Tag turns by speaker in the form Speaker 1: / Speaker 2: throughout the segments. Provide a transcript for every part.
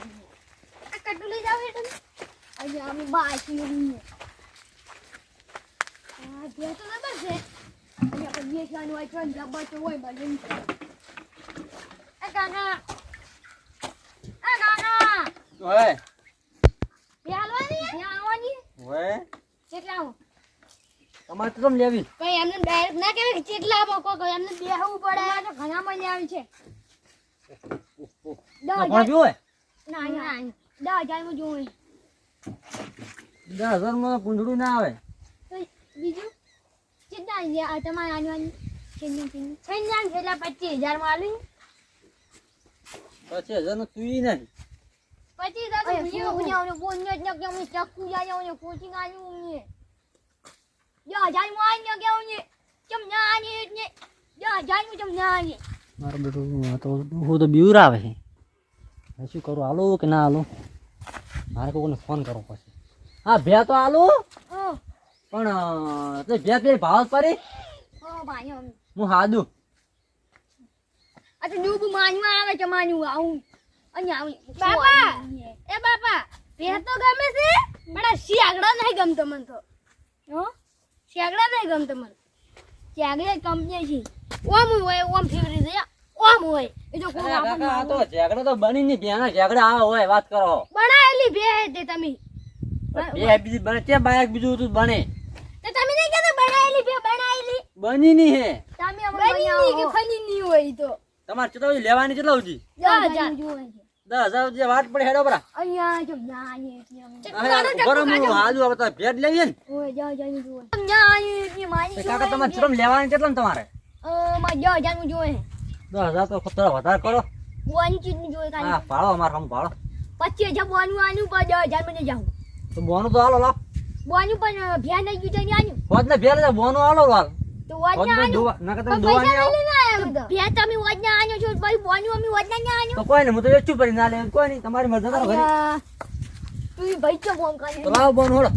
Speaker 1: આ કટુ લઈ જાવ એટલે અહીંયા અમે બાકી રહીએ આ જે તો નંબર છે અહીંયા પર બે શાન હોય ત્રણ ડબ્બા તો હોય બાજુ એ કાકા
Speaker 2: ઓય
Speaker 1: બે હાલવાની ત્યાં આવવાની
Speaker 2: ઓય
Speaker 1: કેટલા આવો
Speaker 2: તમારે તો કેમ લેવી
Speaker 1: કઈ એમને ડાયરેક્ટ ના કહેવાય કે કેટલા આવો કોઈ એમને બેહવું પડે તો ઘણા મળી આવી છે
Speaker 2: કોણ જોવે
Speaker 1: ના 10,000 માં જોવે
Speaker 2: 10,000 માં કુંડળું ના આવે
Speaker 1: તો બીજું કેટલા તમારે આનવાની છેન્જાન કેટલા 25,000 માં આલી
Speaker 2: 25,000 નું તુઈ નથી
Speaker 1: 25,000 તો બોન્યો જ કે અમે ચક્કુ જાયો કોચિંગ આલ્યું ને 10,000 માં આન્યો કે હું ચમ ના આની ને 10,000 માં ચમ ના આની
Speaker 2: મારો બેટો તો હું તો બીવર આવે છે શું કરું હાલો કે ના હાલો મારે કોઈને ફોન કરવો પડશે હા ભે તો હાલો પણ તે ભે પે ભાવ પરી
Speaker 1: ભાઈ
Speaker 2: હું હાદું
Speaker 1: આ તો ડૂબ માનવા આવે છે માનવું આવું અહીંયા આવું બાપા એ બાપા ભે તો ગમે છે પણ આ શિયાગડા નહીં ગમતો મન તો હો શિયાગડા નહીં ગમતો મન શિયાગડા કંપની છે ઓમ હોય ઓમ ફેવરી છે ઓમ હોય એ તો કોણ
Speaker 2: કાકા તો ઝઘડા તો બની ની ભેના ઝઘડા આવે હોય વાત કરો
Speaker 1: બનાયેલી ભે તે તમે
Speaker 2: બે બીજી બને તે બાયક બીજું તું બને
Speaker 1: તો તમે નહીં કહેતા બનાયેલી ભે બનાયેલી
Speaker 2: બની ની હે
Speaker 1: તમે બની કે ફની ની હોય તો
Speaker 2: તમારે ચેટલો લેવાની ચેટલા ઉજી
Speaker 1: 10,000 જોવે છે
Speaker 2: 10,000 જે વાત પડે હેડો બરા
Speaker 1: અહીંયા જો ના એ
Speaker 2: ગરમ હાજુ હવે તો ભેટ લેવી ને
Speaker 1: ઓય જાવ જાવ જોવે ના એ મારી
Speaker 2: કાકા તમારે ચેટલો લેવાની ચેટલો તમારે
Speaker 1: માં 10,000 નું જોવે
Speaker 2: 10,000 તો થોડા વધારે કરો
Speaker 1: બોની ચીજ નું જોવે
Speaker 2: હા ભાડો અમાર હમ ભાડો
Speaker 1: 25,000 બોનું આનું પર 10,000 મને જાવ
Speaker 2: તો બોનું તો હાલો લાવ
Speaker 1: બોનું પણ ભ્યા નહીં ગયું તો આનું
Speaker 2: હોદ ને ભેલ બોનું હાલો લાવ
Speaker 1: તો
Speaker 2: હોદ
Speaker 1: વાજના
Speaker 2: ને
Speaker 1: આનું
Speaker 2: દોવા ના કે તમે દોવા નહીં આવો
Speaker 1: ભ્યા તમે વાજના આનો છો ભાઈ બોનું અમે વાજના ના આનો
Speaker 2: તો કોઈ નહીં હું તો વેચું પડી ના લે કોઈ નહીં તમારી મરજી કરો ઘરે
Speaker 1: તું ભાઈ ચો ફોન કરે
Speaker 2: તો લાવ બોનું હોડો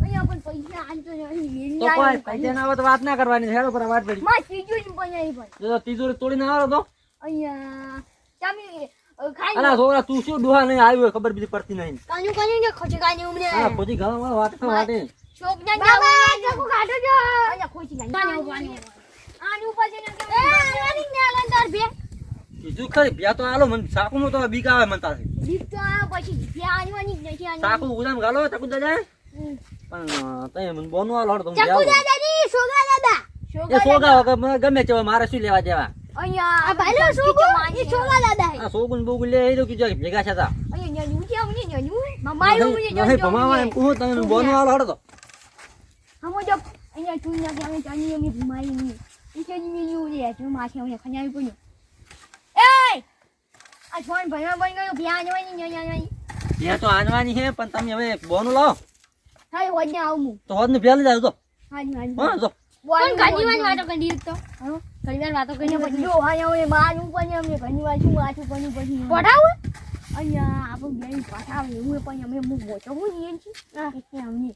Speaker 1: અહીંયા પણ પૈસા આનતો નહીં
Speaker 2: તો કોઈ પૈસા ના આવે તો વાત ના કરવાની હેડો પર વાત પડી
Speaker 1: માં ત્રીજું જ પણ નહીં ભાઈ
Speaker 2: જો તિજોરી તોડી ના આવો તો
Speaker 1: અહીંયા તમે ખાઈ
Speaker 2: અલા છોકરા તું શું ડોહા નહીં આવ્યો હોય ખબર બીજી પડતી નહીં
Speaker 1: કાનું કાનું ને ખોચી કાની ઉમરે
Speaker 2: હા પછી ઘરમાં વાત ના વાટે
Speaker 1: શોક ના બાબા જકો કાઢો જો અહીંયા ખોચી કાની આનું પછી ને એ આની ને લંદર બે
Speaker 2: કીધું ખરી ભ્યા તો હાલો મને સાકુમાં તો બીક આવે મનતા છે
Speaker 1: દીપ તો આ પછી ધ્યાન વાની નથી આની
Speaker 2: સાકુ ઉદામ ગાલો તકુ દાદા પણ તઈ મને બોનું હાલો તો
Speaker 1: ચકુ દાદા ની સોગા દાદા
Speaker 2: એ સોગા વગર ગમે તે હોય, મારે શું લેવા દેવા
Speaker 1: અહીંયા આ ભાઈલો સોગો એ સોગા દાદા હે
Speaker 2: આ સોગુન બોગુન લે એ તો કીધું કે ભેગા છતા
Speaker 1: અહીંયા ન્યુ છે અમે ન્યુ મમાયું મને
Speaker 2: નહીં ભમાવા એમ કહું તમે બોનું હાલો હડો તો
Speaker 1: હમો જો અહીંયા તું ના કે અમે ચાની અમે ભમાઈ ની ઈ કે ની ન્યુ રે તું માથે અમે ખન્યાવી પડ્યો એ આ છોન ભણવા બન ગયો ભ્યા જવાની ન્યા
Speaker 2: એ તો આનવાની છે પણ તમે હવે બોનું લાવો
Speaker 1: હાય હોજને આવું
Speaker 2: તો હોદ ને ભેલ જ આવજો
Speaker 1: હાજી હાજી
Speaker 2: હા જો
Speaker 1: પણ ઘણીવાર વાતો કરી તો હા ઘણીવાર વાતો કરીને પછી જો આયા હવે મારું પણ અમને ઘણીવાર શું વાતું પણ પછી પઢાવું અહીંયા આપણું બેન પઢાવે હું પણ અમે હું મોટો હું ઈ છે એટલે અમને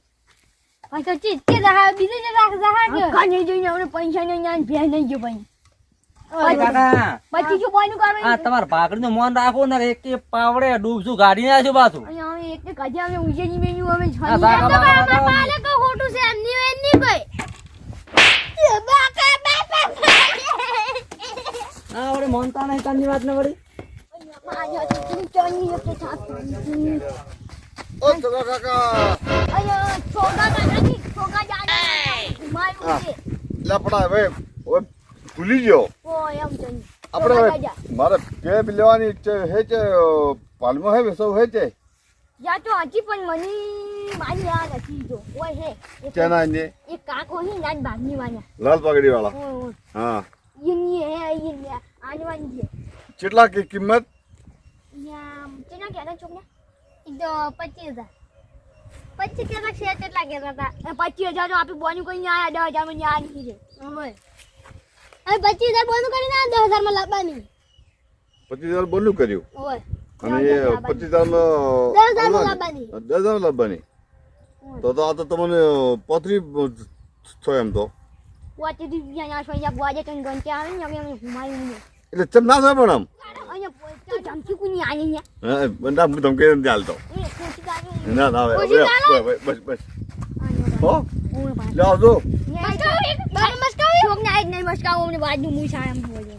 Speaker 1: આ તો ચીજ કે રહા બીજે જ રાખ રહા કે કાને જોઈને અમને પૈસા ને જ્ઞાન ભે નહીં ગયો ભાઈ
Speaker 2: કાકા
Speaker 1: પછી શું બોયનું કરવાનું
Speaker 2: આ તમાર ભાગડી નું મોન રાખો ને એક કે પાવડે ડૂબસું ગાડી ના છો પાછું
Speaker 1: અહીંયા અમે એક કજા અમે ઉજેની મેન્યુ અમે
Speaker 2: હા, બાકા,
Speaker 1: પાલે કો ખોટું છે એમની એની કોઈ બાકા બાપા
Speaker 2: હા વળી મોનતા નહીં તની વાત ને વળી
Speaker 1: માજા તું ચાની એક સાથ
Speaker 3: ઓ છોકરા કાકા
Speaker 1: અયો છોગા કાની છોગા જાને મારું છે
Speaker 3: લપડા હવે ઓય ભૂલી ગયો
Speaker 1: ઓ એમ જની
Speaker 3: આપણે મારે કેબ લેવાની હે છે પાલમાં હે વેસો હે છે
Speaker 1: યા તો હજી પણ મને મારી યાદ હતી જો ઓય હે
Speaker 3: કેના ને
Speaker 1: એક કાકો હી નાન ભાગની વાળા
Speaker 3: લાલ પગડી વાળા
Speaker 1: ઓ
Speaker 3: હા
Speaker 1: યની હે યની આનવાની છે
Speaker 3: કેટલા की કિંમત
Speaker 1: યા ચેના કેના છોકરા ઈ તો 25,000 25,000 છે કેટલા કેતા હતા 25,000 તો આપી બોનું કઈ આયા 10,000 માં ન્યા આવી છે હવે 25,000 બોનું કરીને 10,000 માં લાવવાની
Speaker 3: 25,000 બોલું કર્યું
Speaker 1: ઓય
Speaker 3: અને એ 25,000
Speaker 1: 10,000 માં લાવવાની
Speaker 3: 10,000 લાવવાની તો આ તો તમને પોતરી છો એમ તો
Speaker 1: વાતી દી યા સોયા ગવાજે કન ગંત્યા આવે ને અમે ઘુમાયું ને
Speaker 3: એટલે ચમ ના થાય પણ આમ
Speaker 1: અહીંયા ધમકી કોની આની અહીંયા
Speaker 3: હા બંધા હું ધમકી નથી ચાલતો
Speaker 1: એ કોશી ગાડી
Speaker 3: ના ના હવે
Speaker 1: ઓછી ચાલો.
Speaker 3: બસ બસ હો લે આવજો
Speaker 1: મસ્કાવી છોકને આજ નહીં મસ્કાવો અમને બાજુ મુઈ સામ બોલે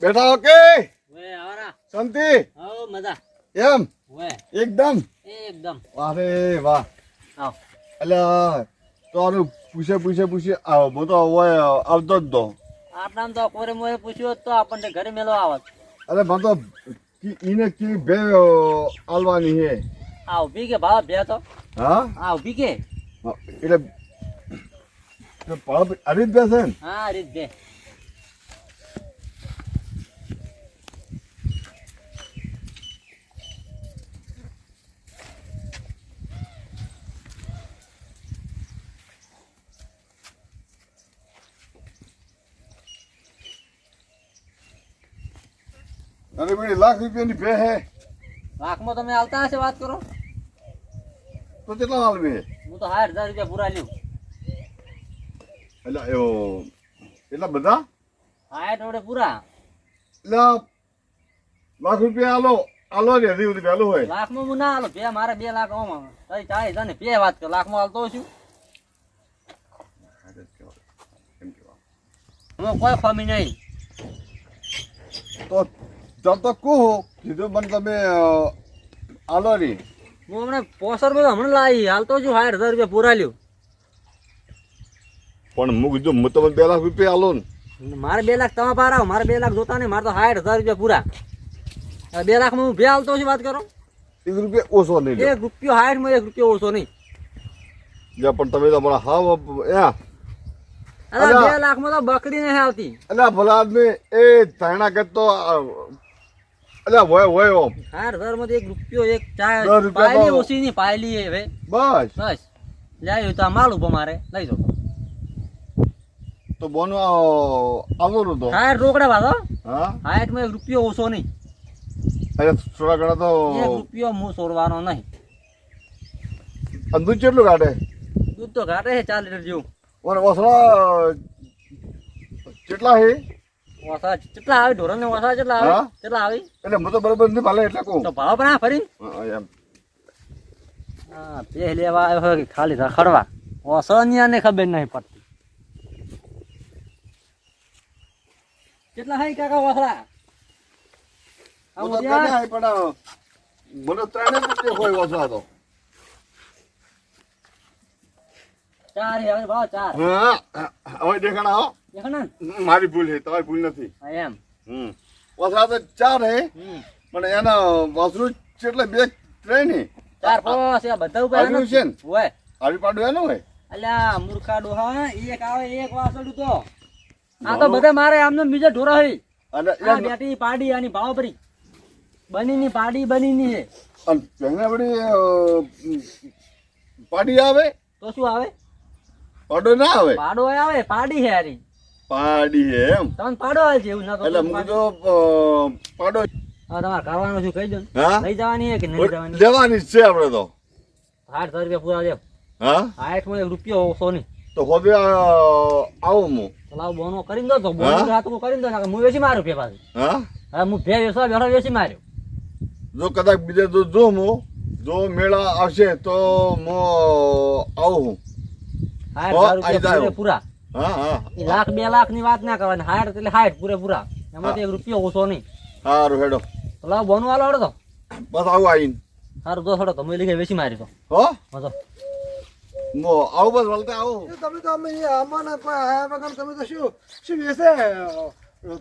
Speaker 3: બેઠા ઓકે
Speaker 2: વે આવરા
Speaker 3: શાંતિ
Speaker 2: આવો મજા
Speaker 3: એમ
Speaker 2: વે
Speaker 3: એકદમ
Speaker 2: એકદમ
Speaker 3: અરે વાહ
Speaker 2: આવ
Speaker 3: એટલે તો આનું પૂછે આવો હું તો હોય આવતો જ તો
Speaker 2: આપણામ તો કોરે મોરે પૂછ્યો હોત તો આપણને ઘરે મેલો આવત
Speaker 3: અરે મને તો ઈને કી બે આલવાની હે
Speaker 2: આ ઉભી કે ભાવ બે તો
Speaker 3: હા
Speaker 2: આ ઉભી કે
Speaker 3: એટલે પાપ અરીત બેસે ને
Speaker 2: હા રીત બે
Speaker 3: અરે ભાઈ ₹1,00,000 ની બે હે
Speaker 2: લાખમાં તમે આવતા હશે વાત કરો
Speaker 3: તો કેટલા આલવી હે
Speaker 2: હું તો 60,000 રૂપિયા પૂરા લ્યો
Speaker 3: એટલે એવો એટલા બધા
Speaker 2: 60 વડે પૂરા
Speaker 3: એટલે ₹1,00,000 આલો રે હજી સુધી પહેલું હોય
Speaker 2: લાખમાં હું ના હાલો બે મારે 2 લાખ ઓમાં તારી 40,000 ને બે વાત કર લાખમાં હાલતો છું હું કોઈ ખમી નહીં
Speaker 3: તો જબ તક કહો કીધું મને તમે આલો રી
Speaker 2: હું હમણાં પોસર માં હમણાં લાવી હાલતો છું 60,000 રૂપિયા પૂરા લ્યો
Speaker 3: પણ હું કીધું હું તમને ₹2,00,000 આલો ને
Speaker 2: મારે 2 લાખ તમે પાર આવો મારે 2 લાખ જોતા નહીં મારે તો 60,000 રૂપિયા પૂરા 2 લાખમાં હું બે હાલતો છું વાત કરો
Speaker 3: ₹1 ઓછો નહીં લે
Speaker 2: ₹1 60 માં ₹1 ઓછો નહીં
Speaker 3: જા પણ તમે તો મને હા યા
Speaker 2: અરે 2 લાખમાં તો બકરી નહીં આવતી
Speaker 3: અલ્યા ભલા આદમી એ તાણા કે તો અલ્યા હોય ઓમ
Speaker 2: 60,000 માંથી ₹1 ચા
Speaker 3: 10 રૂપિયા
Speaker 2: પાયલી
Speaker 3: તો-
Speaker 2: ઓછી નહીં પાયલી હે હવે
Speaker 3: બસ
Speaker 2: બસ લાવ્યું તો માલ ઉભો મારે લઈ જાઓ
Speaker 3: તો બોનો આવો તો
Speaker 2: 60 રોકડા વાળો
Speaker 3: હા
Speaker 2: 60 માં ₹1 ઓછો નહીં
Speaker 3: અરે થોડા ઘણા તો
Speaker 2: ₹1 હું સોરવાનો નહીં
Speaker 3: દૂધ કેટલું કાઢે
Speaker 2: દૂધ તો ઘાટે છે 4 લીટર જેવું
Speaker 3: અને ઓસળા કેટલા હે
Speaker 2: ઓછા કેટલા આવે ઢોરણ ને ઓછા કેટલા આવે
Speaker 3: હા?
Speaker 2: કેટલા આવી
Speaker 3: એટલે હું તો બરોબર નથી ભાલે એટલે કહું
Speaker 2: તો ભાવ પણ આ ફરી
Speaker 3: હા, એમ
Speaker 2: હા બે લેવા આવ્યો હોય કે ખાલી રખડવા ઓસળનિયા ને ખબર નહીં પડતી કેટલા hay કાકા ઓસળા
Speaker 3: હું તો કને હે પણ મને ત્રણે રૂપિયા હોય ઓસળા તો
Speaker 2: 4 હે હવે ભાવ 4
Speaker 3: હા હવે દેખાણા હો
Speaker 2: દેખો ને
Speaker 3: મારી ભૂલ હે તમારી ભૂલ નથી
Speaker 2: હા એમ
Speaker 3: ઓસળા તો 4 હે
Speaker 2: હમ
Speaker 3: પણ એના વાસરું એટલે 2 ત્રણ હે
Speaker 2: 4 5 આ બધા ઉપર
Speaker 3: આવ્યું છે ને?
Speaker 2: હોય
Speaker 3: આવી પાડું એનું હોય
Speaker 2: અલ્યા મૂર્ખા ડોહા એક આવે એક વાસળું તો આ તો બધા મારે આમને બીજા ઢોરા હઈ
Speaker 3: અને
Speaker 2: આ બેટી પાડી આની ભાવ ભરી બનીની પાડી બનીની હે
Speaker 3: તેને વળી પાડી આવે
Speaker 2: તો શું આવે
Speaker 3: પાડો ના આવે
Speaker 2: પાડો આવે પાડી હે હારી
Speaker 3: પાડી હે એમ
Speaker 2: તમને પાડો આવે છે એવું ના તો
Speaker 3: એટલે હું તો પાડો
Speaker 2: હા તમારે કરવાનું શું કહી દો ને.
Speaker 3: હા
Speaker 2: લઈ જવાની હે કે નહીં જવાની
Speaker 3: લેવાની જ છે આપણે તો
Speaker 2: 60 રૂપિયા પૂરા દેવ
Speaker 3: હા
Speaker 2: 60 માં ₹1 ઓછો નહીં
Speaker 3: તો હવે આવું હું
Speaker 2: તો લાવ બોનો કરીને દો તો બોનો હાથ કરીને દો ને હું વેચી માર્યો પે પાછી
Speaker 3: હા
Speaker 2: હા હું બે વેચવા બેઠો વેચી માર્યો
Speaker 3: જો કદાચ બીજે તો જો હું જો મેળા આવશે તો હું આવું હું
Speaker 2: 60 રૂપિયા પૂરા
Speaker 3: હા હા
Speaker 2: એ લાખ 2 લાખ ની વાત ના કરવાની 60 એટલે 60 પૂરેપૂરા એમાં તો ₹1 ઓછો નહીં
Speaker 3: સારું હેડો
Speaker 2: તો લાવ બોનો વાળો હડો તો
Speaker 3: બસ આવું આવીને
Speaker 2: સારું દો હડો તો મેં લીધે વેચી મારી તો
Speaker 3: હો
Speaker 2: હા તો
Speaker 3: મો આવું બસ વળતે આવું
Speaker 4: તમે તો અમે આમાં કોઈ આયા વગર તમે તો શું વેચે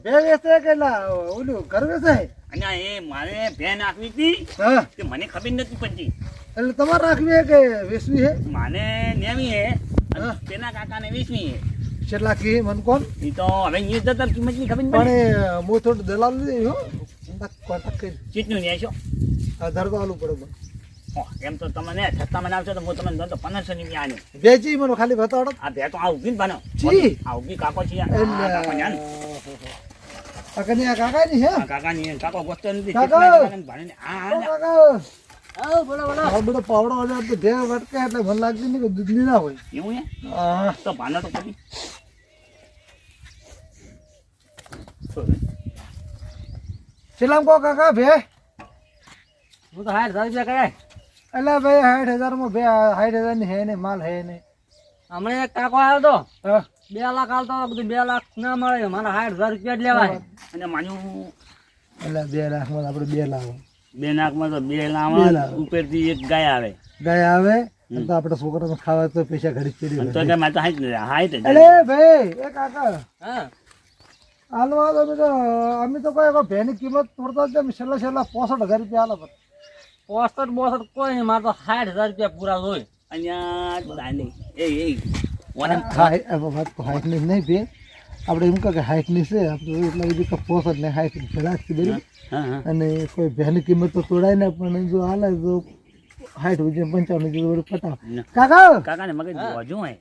Speaker 4: બે વેચે કે ના ઓલું ઘર વેચે
Speaker 5: અને એ મારે ભે નાખવી હતી
Speaker 4: હા
Speaker 5: તે મને ખબર નથી પડતી
Speaker 4: એટલે તમારે રાખવી હે કે વેચવી હે
Speaker 5: માને નેવી હે અને
Speaker 4: હા.
Speaker 5: તેના કાકાને વેચવી હે
Speaker 4: કેટલા કી મન કોણ
Speaker 5: એ તો હવે અહીંયા જતા કિંમતની ખબર
Speaker 4: પણ
Speaker 5: પડે
Speaker 4: એ હું થોડું દલાલ લીધી હો કોન્ટેક્ટ કરી
Speaker 5: ચીટનું લેશો
Speaker 4: આધાર તો આલું પડે મને.
Speaker 5: એમ તો તમને સસ્તા મને આવશો તો હું તમને દઉં તો 1500 ની આને
Speaker 4: વેચી મને ખાલી બતાવડો
Speaker 5: આ ભે તો આ ઉભી જ બનો
Speaker 4: જી.
Speaker 5: આ ઉભી કાકો છે આ
Speaker 4: એટલે
Speaker 5: કાકો ને આને.
Speaker 4: આ કન્યા કાકાની હે
Speaker 5: આ કાકાની કાકો ગોતતો નથી
Speaker 4: કાકા!
Speaker 5: કેટલા કાકાને ભાણીને આ
Speaker 4: ઓ
Speaker 5: લે.
Speaker 4: કાકા
Speaker 2: હા બોલો બોલો
Speaker 4: આ બધો પાવડો હજાર તો ઢેર વટકે એટલે મને લાગતું નહીં કે દૂધની ના હોય
Speaker 5: એવું હે
Speaker 4: હા
Speaker 5: તો ભાનો તો કરી
Speaker 4: ચેલામ કહો કાકા ભે
Speaker 2: હું તો 60,000 રૂપિયા કરાય
Speaker 4: એટલે ભાઈ 60,000 માં ભે 60,000 ની હે ને માલ હે ને
Speaker 2: હમણાં એક કાકો આવ્યો તો
Speaker 4: હા
Speaker 2: 2 લાખ આલતો હતો, બધું 2 લાખ ના મળે, મારા 60,000 રૂપિયા જ લેવાય.
Speaker 5: અને માન્યું
Speaker 4: એટલે 2 લાખ માં આપણે 2 લાખ
Speaker 5: 2 નાકમાં તો 2
Speaker 4: બે
Speaker 5: લાવા
Speaker 4: લાખ.
Speaker 5: ઉપરથી એક ગાય આવે
Speaker 4: ગાય આવે તો આપણે છોકરાને ખાવા તો પૈસા ઘડી જ પડી
Speaker 5: અને તો
Speaker 4: હોય.
Speaker 5: કે મારે તો હાઈટ જ
Speaker 4: અરે ભાઈ એ કાકા
Speaker 2: હા
Speaker 4: હાલવા તો અમે તો કોઈ ભેની કિંમત તોડતા જ નહીં. છેલ્લા 65,000 રૂપિયા હાલો.
Speaker 2: 65 કોઈ નહીં, મારે તો 60,000 રૂપિયા પૂરા હોય.
Speaker 5: અહીંયા દાંડી એ ઓને
Speaker 4: વાત તો હાઈટ ની નહીં ભે આપણે એમ કહે કે હાઈટ ની છે આપણે એટલા બધી કે 65 ને હાઈટ ભેળા જ બરી
Speaker 5: હા હા
Speaker 4: અને કોઈ ભેની કિંમત તો તોડાય ને પણ જો હાલે તો 60 ઉજે 55 ઉજે પટાવ કાકા
Speaker 5: કાકાને મગજ જોજું હે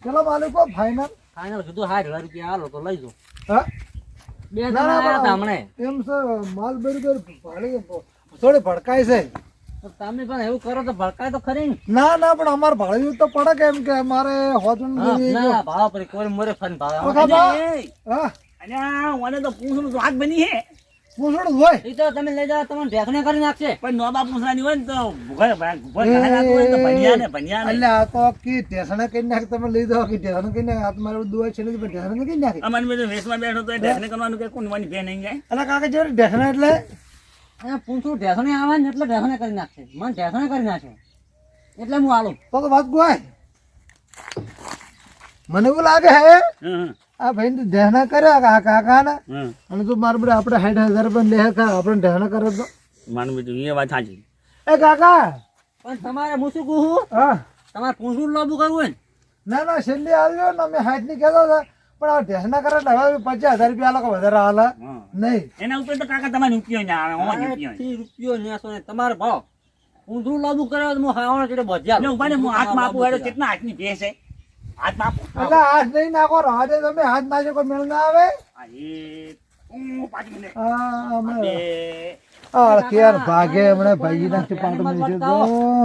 Speaker 4: ચલો માલિકો ફાઈનલ
Speaker 2: ફાઇનલ કીધું 60,000 રૂપિયા હાલો તો લઈ જાઓ.
Speaker 4: હા
Speaker 2: 2
Speaker 4: ના,
Speaker 2: જણા
Speaker 4: ના,
Speaker 2: આવ્યા હતા હમણાં.
Speaker 4: એમ છે માલ બરોબર ભાડે થોડી ભડકાય છે
Speaker 2: તો તમે પણ એવું કરો તો ભડકાય તો ખરી ને.
Speaker 4: ના ના પણ અમારે ભાડે તો પડે કેમ કે અમારે હોજન
Speaker 2: હા, ના ભાવ પડી કોઈ મોરે ફન ભાવ.
Speaker 4: હા
Speaker 5: અહીંયા ઓને તો પૂછડું તો હાથ બની હે
Speaker 4: પૂછડું હોય
Speaker 2: એ તો તમે લઈ જાઓ, તમને ઢેકણે કરી નાખશે.
Speaker 5: પણ નોબા પૂછવાની હોય ને તો ભણ્યા ને
Speaker 4: એટલે આ તો કી ટેસણે કરી નાખ તમે લઈ દો કે ટેસણે કરી નાખ આ તમારે દુઆ છે ને ટેસણે કરી નાખે
Speaker 5: અમારે બધું વેસમાં બેઠો તો ઢેકને કરવાનું કે કોણ વાની ભે નહીં જાય
Speaker 4: એટલે કાકા જે ટેસણે એટલે
Speaker 2: અહીંયા પૂછું ઢેકણે આવે ને એટલે ઢેકણે કરી નાખશે. મને ઢેકણે કરી નાખશે એટલે હું આલું.
Speaker 4: તો વાત ગોય મને એવું લાગે હે
Speaker 5: હં,
Speaker 4: આ ભાઈ ને ધ્યાન કર્યા આ કાકા ને
Speaker 5: હં.
Speaker 4: અને તું મારે બધે આપણે 60,000 રૂપિયા લે કા આપણે ધ્યાન કરે તો
Speaker 5: મારું બીજું એ વાત સાચી
Speaker 4: એ કાકા
Speaker 2: પણ તમારે હું શું કહું,
Speaker 4: હા
Speaker 2: તમારે પૂછું લોબુ કરવું હોય ને
Speaker 4: ના ના છેલ્લી આવ્યો ને અમે 60 ની કહેતા હતા પણ આ ધ્યાન કરે એટલે હવે 50,000 રૂપિયા લોકો વધારે હાલે
Speaker 5: હં.
Speaker 4: નહીં
Speaker 5: એના ઉપર તો કાકા તમારે રૂપિયો ના આવે ઓમાં રૂપિયો
Speaker 2: 30 રૂપિયો ન્યાસો ને તમારે ભાવ પૂછું લોબુ કરાવો તો હું ખાવાનો એટલે બજાર
Speaker 5: ને ઉભા ને હું હાથમાં આપું હેડો કેટલા હાથની ભેંસ છે હાથમાં આપું
Speaker 4: એટલે હાથ નહીં નાખો હાથે તમે હાથ નાખો કોઈ મેળ ના આવે
Speaker 5: આ એક, 5 મિનિટ
Speaker 4: હા અમે
Speaker 5: બે
Speaker 4: કેર ભાગે હમણાં ભાઈ નાખી પાટો મેં જો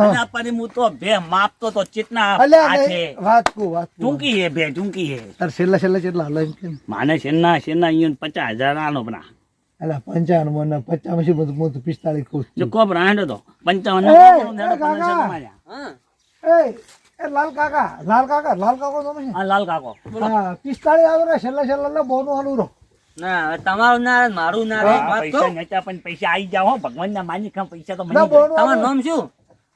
Speaker 5: અને આપણી હું તો ભે માપતો તો ચેતના
Speaker 4: અલ્યા
Speaker 5: આ છે
Speaker 4: નહીં, વાત કુ
Speaker 5: ટૂંકી હે ભે ટૂંકી હે
Speaker 4: તાર છેલ્લા કેટલા હાલો એમ કેમ
Speaker 5: માને શેના અહીંયા 50,000 આનો બના
Speaker 4: અલા 55 મને 50 પછી બધું હું તો 45 ખુશ
Speaker 5: જો કોપ રાંડો તો 55
Speaker 4: એ,
Speaker 5: ના
Speaker 4: એ કાકા.
Speaker 2: હા
Speaker 4: એ લાલ કાકા તમે છે
Speaker 5: આ લાલ કાકો
Speaker 4: હા 45 આવે ને છેલ્લા બોનું હાલું રહો
Speaker 2: ના હવે તમારું ના રહે, મારું ના રહે.
Speaker 5: આ
Speaker 2: વાત
Speaker 5: પૈસા
Speaker 2: કહું?
Speaker 5: નચા પણ પૈસા આવી જાવ હો ભગવાનના માની ખામ પૈસા તો
Speaker 4: ના
Speaker 5: મળી જાય.
Speaker 4: બોનું
Speaker 2: તમારું નામ શું?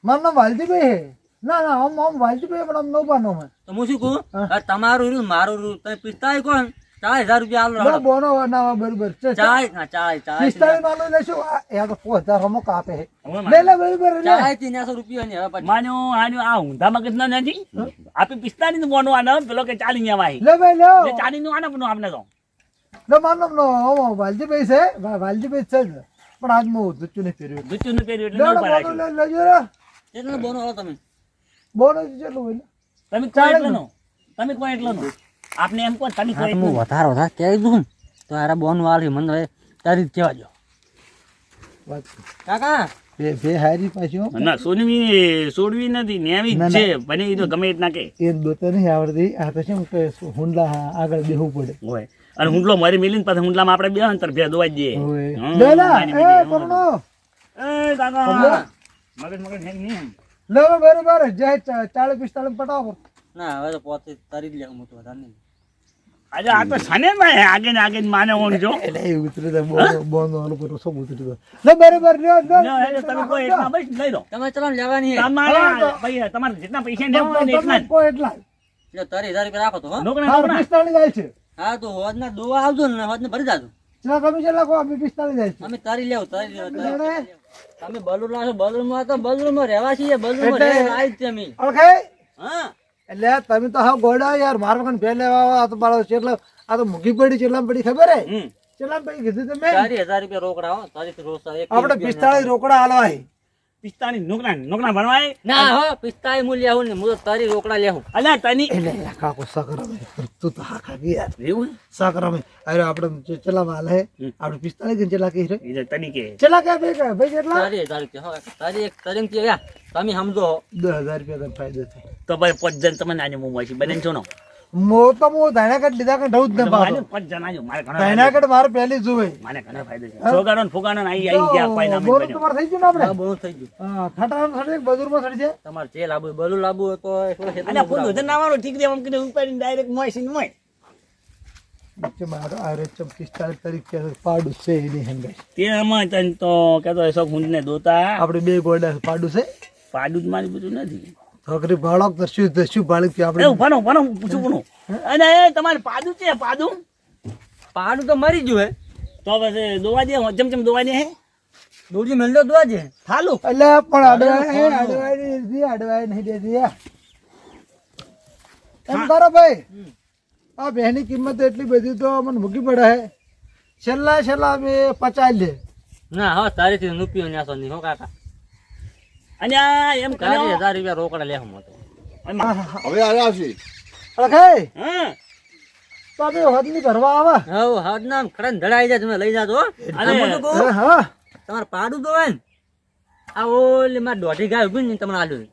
Speaker 4: મારું નામ વાલજીભાઈ હે ના આમ વાલજીભાઈ પણ આમ નોબા નો હે
Speaker 2: તો હું શું કહું,
Speaker 4: હા.
Speaker 2: હવે તમારું રહ્યું મારું રહ્યું તમે 45 કોણ 40,000 રૂપિયા
Speaker 4: ના
Speaker 2: આલો.
Speaker 4: બોનો ના બરોબર છે
Speaker 2: 40
Speaker 4: 45 માનો લેશું યા તો 5000 હમો કાપે હે
Speaker 5: હવે
Speaker 4: લે લે બરોબર લે
Speaker 2: 300 રૂપિયા ની હવે પછી.
Speaker 5: માન્યો આન્યો આ ઊંધા મગજ ના નથી આપે 45 નું બોનો આનો પેલો કે 40 ની આવાય
Speaker 4: લે ભાઈ લે
Speaker 5: જે 40 નું આનો પણ આપને તો
Speaker 4: લે મારું નામ નો વાલજીભાઈ છે વાલજીભાઈ છે જ. પણ આજ હું દુચ્ચું નહીં પહેર્યું
Speaker 5: દુચ્ચું નું પહેર્યું
Speaker 4: લે
Speaker 5: એટલે ન
Speaker 4: બોનો
Speaker 5: રાખ્યું
Speaker 4: લે લેજો રે
Speaker 2: કેટલો બોનો આલો તમે?
Speaker 4: બોનો જેટલું હોય
Speaker 5: તમે કોઈ એટલો નો તમે કોઈ એટલો નો આપને એમ કોઈ તમે કોઈ એટલો
Speaker 2: વધારે કહી દઉં તો આરા બોન વાળી મને હવે તારી જ કહેવા જો
Speaker 4: વાત
Speaker 2: કાકા.
Speaker 4: બે હારી પાછો
Speaker 5: ના સોડવી નથી નેવી
Speaker 4: ના,
Speaker 5: જ છે બને ઈ તો ગમે એટલા કે
Speaker 4: એ દોતો નહીં આવડતી આ તો શું કે હુંડલા આગળ બેહવું પડે
Speaker 5: હોય અને હુંડલો મારી મિલીને પાછા હુંડલામાં આપણે બે અંતર ભે દોવા દઈએ
Speaker 4: ઓય.
Speaker 5: હં,
Speaker 4: લે લે
Speaker 5: મારી
Speaker 4: એ
Speaker 5: મિલી,
Speaker 4: પરનો
Speaker 5: એ કાકા
Speaker 2: હા.
Speaker 5: મગજ હે નહીં એમ.
Speaker 4: લે બરોબર જય 40-45 પટાવો
Speaker 2: ના હવે તો પોતે તારી જ લે હું તો વધારે નહીં.
Speaker 5: આજે આ તો સને ભાઈ આગે ને આગે જ માને ઓણ જો
Speaker 4: એટલે એ ઉતરી દે બોનો આલો પર સબ ઉતરી દે લે બરોબર લ્યો
Speaker 5: ના, એટલે તમે કોઈ એટલા બસ લઈ લો
Speaker 2: તમે ચલો ને લેવાની હે.
Speaker 5: તમારા ભાઈ તમારે જેટલા પૈસા દેવા હોય ને એટલા જ.
Speaker 4: કોઈ એટલા
Speaker 2: લે 30,000 રૂપિયા રાખો તો હો.
Speaker 5: નોકરા
Speaker 4: હા
Speaker 5: નોકરા
Speaker 4: 45 જાય છે
Speaker 2: હા તો હોદ ના દોવા આવજો ને હોદ ને ભરી જાજો.
Speaker 4: ચલો તમે ચલા કો અમે 45 જાય છે
Speaker 2: અમે તારી લેવું તારી લેવું
Speaker 4: એટલે
Speaker 2: તમે બલુર લાવશો બલુરમાં તો બલુરમાં રહેવા છીએ બલુરમાં
Speaker 4: એટલે-
Speaker 2: રહેવા આવી જ છે અમે.
Speaker 4: ઓળખે
Speaker 2: હા
Speaker 4: એટલે તમે તો હા ગોડા યાર માર વખત બે લેવા આ તો બાળો ચેટલા આ તો મૂકી પડી ચેટલા પડી ખબર હે
Speaker 5: હમ.
Speaker 4: ચેટલા પડી કીધું તમે
Speaker 2: 40,000 રૂપિયા રોકડા હો તારી રોજ એક
Speaker 4: આપણે 45 રોકડા હાલવા હે
Speaker 5: પિસ્તાની નોકરા ભણવાય
Speaker 2: ના હો 45 હું લેવું ને હું તો તારી રોકડા લેવું.
Speaker 5: અલ્યા તની
Speaker 4: એટલે કાકો સકરામે તું તો હા ખાગી યાર
Speaker 5: એવું
Speaker 4: સકરામે અરે આપણે ચલા માલ હે આપણે 45 ચલા કે રે
Speaker 5: એ તની કે
Speaker 4: ચલા કે ભાઈ કેટલા
Speaker 2: તારી કે હો તારી એક તરીમ કે યા તમે સમજો
Speaker 4: 10000 રૂપિયા નો ફાયદો થાય
Speaker 5: તો ભાઈ 5 જણ તમને આને મું મળશે બને છો નો
Speaker 4: મો તો મો ધાણાકટ લીધા કે ડઉજ ન બાબો
Speaker 5: 5 જણ આજો મારે ઘણા
Speaker 4: ધાણાકટ મારે પહેલી જોવે
Speaker 5: મને ઘણા ફાયદો છે છોગાડો ને ફુગાડો ને આઈ ગયા કોઈ નામ
Speaker 4: બોલ તમાર થઈ ગયું ને આપણે
Speaker 2: હા બહુ થઈ ગયું.
Speaker 4: હા ઠાઠા સડી બજુરમાં સડી છે
Speaker 2: તમારે જે લાવવું હોય, બલું લાવવું હોય તો એકલો ખેતરમાં
Speaker 5: અને ફૂલ
Speaker 2: ઉભરાવો.
Speaker 5: વજન ના મારો ઠીક છે એમ કીધું ઉપાડીને ડાયરેક્ટ મોઈસીને મોય
Speaker 4: નીચે મારો આરે 45 તરીકે પાડું છે એની હંગાઈ
Speaker 5: તે આમાં તન તો કેતો એસો ખૂંદને દોતા
Speaker 4: આપણે બે ગોડા પાડું છે
Speaker 5: પાડું જ મારી બધું નથી
Speaker 4: છોકરી બાળક તો શું બાળક કે
Speaker 5: એ
Speaker 4: આપણે
Speaker 5: ઉભાનો પૂછું પૂછું અને એ તમારે પાદું છે પાદું
Speaker 2: પાડું તો મરી ગયું હે
Speaker 5: તો પછી દોવા દે જમ દોવા દે હે
Speaker 2: દોરજી મેલ દો દોજે
Speaker 5: થાલું
Speaker 4: એટલે પણ અડવાય નહીં દેતી એમ કરો ભાઈ આ બેની કિંમત એટલી બધી તો મને મૂકી પડે હે છેલ્લા અમે 50 લે
Speaker 2: ના હો તારીથી રૂપિયો ન્યાસો નહીં હો કાકા.
Speaker 5: અને આ એમ કર્યો
Speaker 2: 40,000 રૂપિયા રોકડા લેવું મોટો.
Speaker 3: હવે આવ્યા છે
Speaker 4: અરે
Speaker 5: હા
Speaker 4: તો અમે હદની ભરવા આવે
Speaker 2: હવ હદ નામ ખડન ધડાઈ જાય તમે લઈ જાજો હો.
Speaker 5: અને
Speaker 2: આ મોટું કહું,
Speaker 4: હા
Speaker 2: તમારે પાડું તો હોય ને આ ઓલી માર દોઢી ગાય ઉભી ને તમને આલ્યું.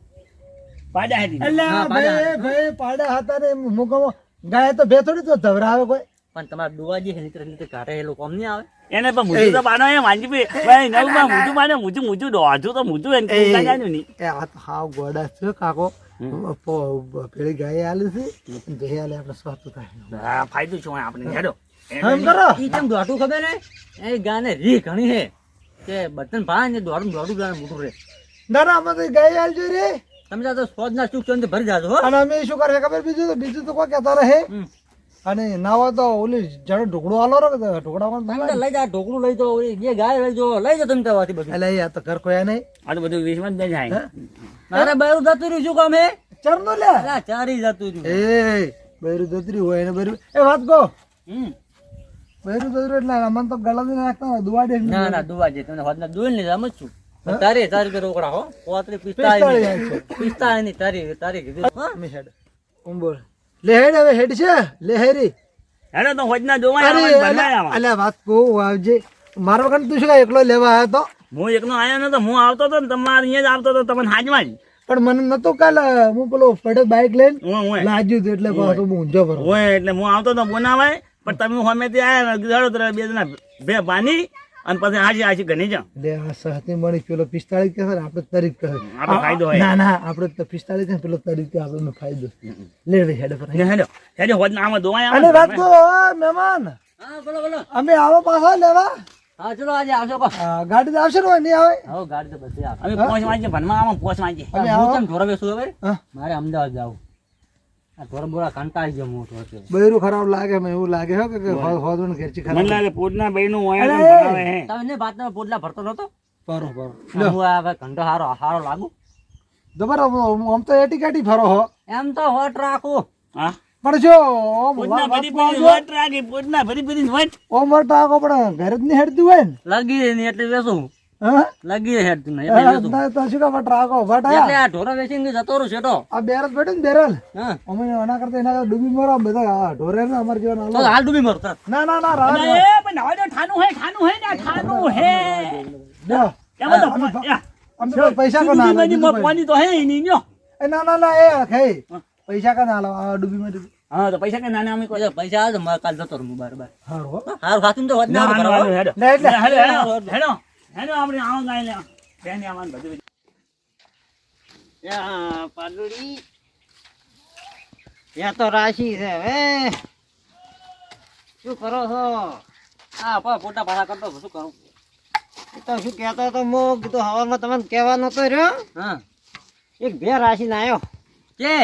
Speaker 5: પાડા હતી
Speaker 4: એટલે
Speaker 2: હા,
Speaker 4: ભાઈ પાડા હતા ને મુકમો ગાય તો બે થોડી તો ધવરાવે કોઈ
Speaker 2: પણ તમારે દુવાજી છે નીતર કાઢે એલું કોમ નહીં આવે.
Speaker 5: એને પણ મુજું તો પાડો એમ વાંજી ભાઈ નવમાં મુજું માને મુજું દોઢું તો મુજું એને કીધું જાણ્યું નહીં
Speaker 4: એ આ તો હાવ ગોડા છે કાકો પેલી ગાય આલી છે જઈ આલે આપણે સ્વાતું થાય
Speaker 5: હા ફાયદો શું હોય આપણે હેડો
Speaker 4: એમ કરો
Speaker 2: ઈ કેમ દોઢું ખબર હે એ ગાને રી ઘણી હે કે બટન ભાઈ ને દોડું ગાને મોટું રે.
Speaker 4: ના ના અમે તો ગાય આલજો રે
Speaker 2: તમે જાતો સ્પોજ ના ચૂક ચોંદે ભરી જાજો હો.
Speaker 4: અને અમે શું કરે ખબર બીજું તો કોઈ કહેતા રહે અને નાવા તો ઓલી જડો ઢોકળો આલો રે ઢોકળા
Speaker 2: તમે તો લઈ જા ઢોકળું લઈ જાઓ ઓલી જે ગાય લઈ જાઓ લઈ જાઓ તમે તવાથી બધું.
Speaker 4: એટલે આ તો ઘર કોઈ નહીં
Speaker 5: આ તો બધું વીસમાં જ જાય
Speaker 2: મારે બૈરું જતું રહ્યું શું કામ હે
Speaker 4: ચરનો લે
Speaker 2: અલા ચારી જતું રહ્યું.
Speaker 4: એ બૈરું દતરી હોય ને બૈરું એ વાત કહો બૈરું દતરી એટલે અમન તો ગળા દે નાખતા દુવા દે
Speaker 2: ના ના દુવા જે તમને હોદના દુલ ને જામ જ છું. તારી રૂપિયા રોકડા હો 45 ની તારી કીધું હો.
Speaker 4: અમે હેડ બોલ લે હેડ હવે હેડ છે લે હેરી
Speaker 5: હેડો તો હોજના જોવા
Speaker 4: અરે
Speaker 5: આવવાનું
Speaker 4: અલ્યા વાત કહું આવજે મારા વખત તું શું કાંઈ એકલો લેવા આવ્યો તો
Speaker 5: હું એકનો આયો નતો હું આવતો તો ને તમારે અહીંયા જ આવતો તો તમને હાજમાં જ
Speaker 4: પણ મને નતો કાલે હું પેલો પડે બાઇક લઈને
Speaker 5: હું
Speaker 4: લાજ્યું હતું એટલે પાછો હું ઊંઝો ભરો
Speaker 5: હોય એટલે હું આવતો તો બોનાવાય પણ તમે સામેથી આયા ને હેડો તો બે જણા બે બાની અને પછી હાજી ઘણી જાઓ
Speaker 4: એટલે આ સહતી મળી પેલો 45 કહે ને આપણે તારીખ કહે
Speaker 5: આપણે ફાયદો હોય
Speaker 4: ના ના આપણે તો 45 કહે પેલો તારીખ કહે આપણને ફાયદો લે લે હેડ પર
Speaker 5: હેડો હોજના આમાં ધોવાય
Speaker 4: અને વાત કહો મહેમાન
Speaker 2: હા બોલો બોલો.
Speaker 4: અમે આવો પાછા લેવા
Speaker 2: હા ચલો આજે આવશો કો.
Speaker 4: ગાડી તો આવશે ને નહીં આવે
Speaker 2: હો ગાડી તો બધી આવે.
Speaker 5: અમે પોચ વાંચીએ ભણવા આમાં પોચ વાંચીએ
Speaker 4: અમે
Speaker 2: હું
Speaker 4: આવો
Speaker 2: કેમ ઢોરો બેસું હવે
Speaker 4: હા.
Speaker 2: મારે અમદાવાદ જાવું. આ ઢોરો બોરા કંટાળી ગયો મોટો હતો.
Speaker 4: બૈરું ખરાબ લાગે મને એવું લાગે હો કે હોદણ ઘેરચી
Speaker 5: મને
Speaker 4: ખરાબ
Speaker 5: લાગે પોટના ભાઈનું હોય
Speaker 4: અરે!
Speaker 5: તો ભણાવે હે
Speaker 2: તમે ને બાતના પોટલા ભરતો નતો
Speaker 4: પરો પરો
Speaker 2: હું આ હવે ઘંટો હારો લાગુ
Speaker 4: જબર આમ તો એટી કાટી ફરો હો
Speaker 2: એમ તો હોટ રાખું.
Speaker 5: હા
Speaker 4: પણ જો
Speaker 5: પોટના ભરી ભરી વટ રાખી પોટના ભરી ભરી વટ
Speaker 4: ઓમ વટ રાખો પણ ઘરે જ નહીં હેડતું હોય ને
Speaker 2: લગી ને એટલે વેસું
Speaker 4: હા
Speaker 2: લગી હેડતું ને એટલે વેસું
Speaker 4: તો શું કા વટ રાખો વટ
Speaker 2: એટલે
Speaker 4: આયા
Speaker 2: આ ઢોરો વેચીને જતો રહું છેટો.
Speaker 4: આ બેરલ બેઠો ને બેરલ
Speaker 2: હા
Speaker 4: અમે એના કરતા ડૂબી મરો બધા આ ઢોરે ને અમાર જેવા
Speaker 2: તો
Speaker 4: ના
Speaker 2: હાલ ડૂબી મરો તાર.
Speaker 4: ના ના ના રાહ
Speaker 5: એ પણ નવા જો ઠાનું હે ને ઠાનું હે
Speaker 4: લ્યો
Speaker 5: એમાં તો
Speaker 4: અમે તો પૈસા કો ના
Speaker 5: સુધીમાં પાણી તો હે નહીં લ્યો
Speaker 4: એ ના ના ના એ ખાઈ પૈસા કા ના લો આ ડૂબી માં
Speaker 5: હા તો પૈસા કે નાના અમે કોઈ
Speaker 2: પૈસા આવે તો મારે કાલ જતો રહું બાર બાર.
Speaker 4: હારો
Speaker 2: હારું ખાતું તો હોત ના
Speaker 5: ના
Speaker 2: હારું ભરાવો.
Speaker 5: હેડો
Speaker 4: લે એટલે
Speaker 5: હેડો હેડો હેડો આપણે આવો ગાય લે બેન આવવાનું બધું
Speaker 6: પાડુડી ત્યાં તો રાશિ છે હવે શું કરો છો
Speaker 2: હા પોટા પાછા કરતો હતો, શું કરું.
Speaker 6: એ તો શું કહેતો હતો મો કીધું હવામાં તમને કહેવા નતો રહ્યો
Speaker 2: હા
Speaker 6: એક બે રાશિ ના આવ્યો
Speaker 2: કે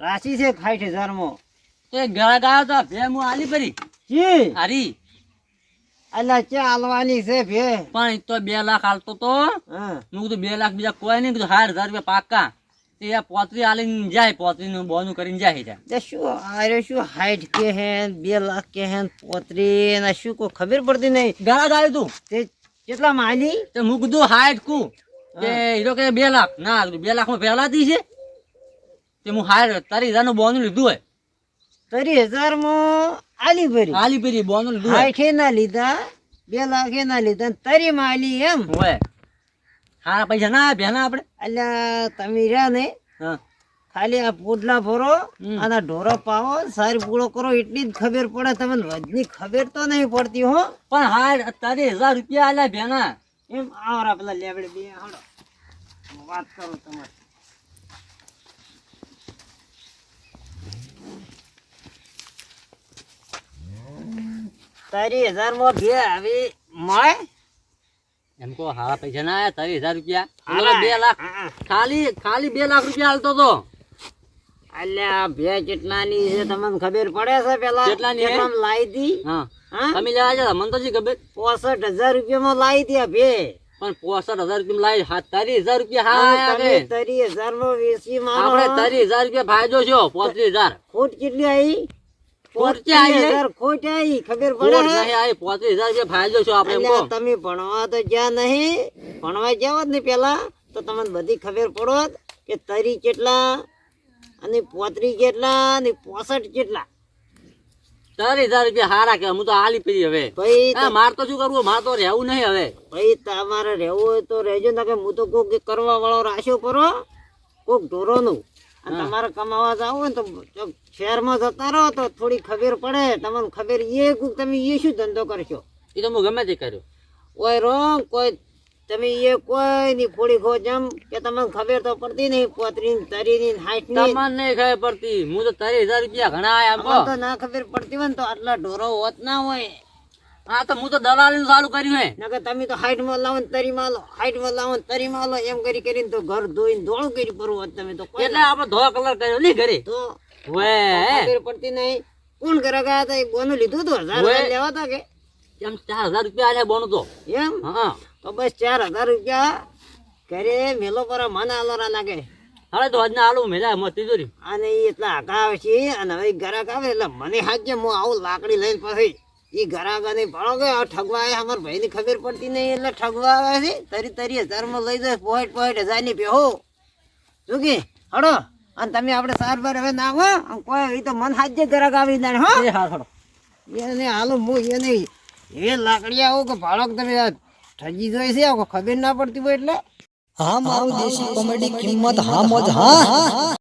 Speaker 6: રાશિ છે 60,000 માં
Speaker 2: તે ગળા ગાયો તો ભે હું આલી પરી
Speaker 6: જી
Speaker 2: હારી
Speaker 6: અલ્યા ચા હાલવાની છે ભે
Speaker 2: પણ ઈ તો 2 લાખ હાલતો તો
Speaker 6: હા
Speaker 2: હું કીધું 2 લાખ બીજા કોઈ નહીં કીધું 60,000 રૂપિયા પાક્કા તે આ પોતરી આલીને જાય પોતરીનું બોનું કરીને જાય ત્યાં.
Speaker 6: તે શું આરે શું હાઈટ કે હે 2 લાખ કે હે પોતરી ના શું કોઈ ખબર પડતી નહીં
Speaker 2: ગળા ગાયું તું
Speaker 6: તે કેટલા માલી
Speaker 2: તે હું કીધું હાઈટ કુ કે હીરો કે 2 લાખ ના 2 લાખ માં પહેલા દી છે તે હું હાર 30,000 નું બોનું લીધું હોય
Speaker 6: 30,000 માં આલી ભરી
Speaker 2: આલી પેરી બોનું લીધું હોય
Speaker 6: 60 ના લીધા 2 લાખ ના લીધા 30 માં આલી એમ
Speaker 2: હોય હારા પૈસા ના આપ્યા ના આપણે
Speaker 6: અલ્યા તમે રહ્યા ને
Speaker 2: હા
Speaker 6: ખાલી આ પોટલા ભરો અને ઢોરો પાવો સારી પૂળો કરો એટલી જ ખબર પડે તમને વધની ખબર તો નહીં પડતી હો
Speaker 2: પણ હાર 30,000 રૂપિયા આલ્યા ભેના
Speaker 6: એમ આવરા પેલા લેબડે બે હાડો વાત કરો તમારે 30,000 માં બે આવી મળે
Speaker 2: એમ કો હારા પૈસા ના આયા 30,000 રૂપિયા ઓલો 2 લાખ ખાલી 2 લાખ રૂપિયા આલતો તો
Speaker 6: અલ્યા બે કેટલાની છે તમને ખબર પડે છે પેલા
Speaker 2: કેટલાની હે?
Speaker 6: કેટલામાં લાવી હતી
Speaker 2: હા
Speaker 6: હા
Speaker 2: તમે લેવા જા મને તો જી ખબર
Speaker 6: 65,000 રૂપિયામાં લાવી હતી આ બે
Speaker 2: પણ 65,000 રૂપિયા લાવી 30,000 રૂપિયા હા આયા
Speaker 6: તમે
Speaker 2: કે
Speaker 6: 30,000 માં વેચી મારો
Speaker 2: આપણે 30,000 રૂપિયા ફાયદો છો 35,000
Speaker 6: ખોટ કેટલી આવી
Speaker 2: ખોટ ક્યાં આવી?
Speaker 6: 35,000 ખોટ આવી ખબર
Speaker 2: કોડ
Speaker 6: પડે
Speaker 2: નહીં આવી 35,000 રૂપિયા ફાયદો છો આપણે એમ કહો
Speaker 6: અલ્યા તમે ભણવા તો જ્યાં નહીં ભણવા જાવ જ ને પેલા તો તમને બધી ખબર પડોત કે 30 કેટલા અને 35 કેટલા અને 65 કેટલા
Speaker 2: 30,000 રૂપિયા હારા કે હું તો આલી પડી હવે
Speaker 6: ભાઈ
Speaker 2: હા માર તો શું કરવું માર તો રહેવું નહીં હવે
Speaker 6: ભાઈ તમારે રહેવું હોય તો રહેજો ને કે હું તો કોક કરવા વાળો રાખ્યો પરો કોક ઢોરોનું અને તમારે કમાવા જાવ હોય ને તો ચોક શહેરમાં જતા રહો તો થોડી ખબર પડે તમને ખબર એ કોક તમે એ શું ધંધો કરશો
Speaker 2: એ તો હું ગમે તે કર્યો
Speaker 6: કોઈ રોંગ કોઈ તમે એ કોઈ ની ફોડી ખો જેમ કે તમને ખબર તો પડતી નહીં 35 ની 60 ની
Speaker 2: તમને નહીં ખબર પડતી હું તો 30,000 રૂપિયા ઘણા આયા એમ કહો
Speaker 6: અમને તો ના ખબર પડતી હોય ને તો આટલા ઢોરો હોત ના હોય
Speaker 2: હા તો હું તો દલાલી નું ચાલુ કર્યું હે
Speaker 6: નકર તમે તો 60 માં લાવો ને 30 માં લો 60 માં લાવો ને 30 માં લો એમ કરી કરીને તો ઘર ધોઈને ધોળું કરી પરવું હોત તમે તો કોઈ
Speaker 2: એટલે આપણે ધોળો કલર કર્યો નહીં ઘરે
Speaker 6: તો
Speaker 2: વે
Speaker 6: ખબર પડતી નહીં કોણ ઘરે ગયા હતા એ બોનું લીધું હતું 1,000 લેવા હતા કે
Speaker 2: એમ 4,000 રૂપિયા આલ્યા બોનું તો
Speaker 6: એમ
Speaker 2: હા
Speaker 6: તો બસ 4,000 રૂપિયા ઘરે મેલો પર મને આલોરા નાખે
Speaker 2: હવે તો આજના આલુ મેલા મત તિજોરી
Speaker 6: અને એ એટલા આઘા આવે છે અને હવે ઘરાક આવે એટલે મને હાજે હું આવું લાકડી લઈને પછી એ ઘરાક અને ભણો કે આ ઠગવા આવે અમારા ભાઈની ખબર પડતી નહીં એટલે ઠગવા આવે છે 30,000 માં લઈ જાય 65,000 ની પેહો શું કે હડો અને તમે આપણે સાર બાર હવે નાખો કોઈ એ તો મન હાજે ઘરાક આવી જાય હો
Speaker 2: એ હા થોડો
Speaker 6: એને હાલો હું એને એ લાકડી આવો કે ભાડો તમે ઠગી જોઈ છે ખબર ના પડતી હોય એટલે
Speaker 7: હા મારું દેશી કોમેડી કિંમત હા મોજ હા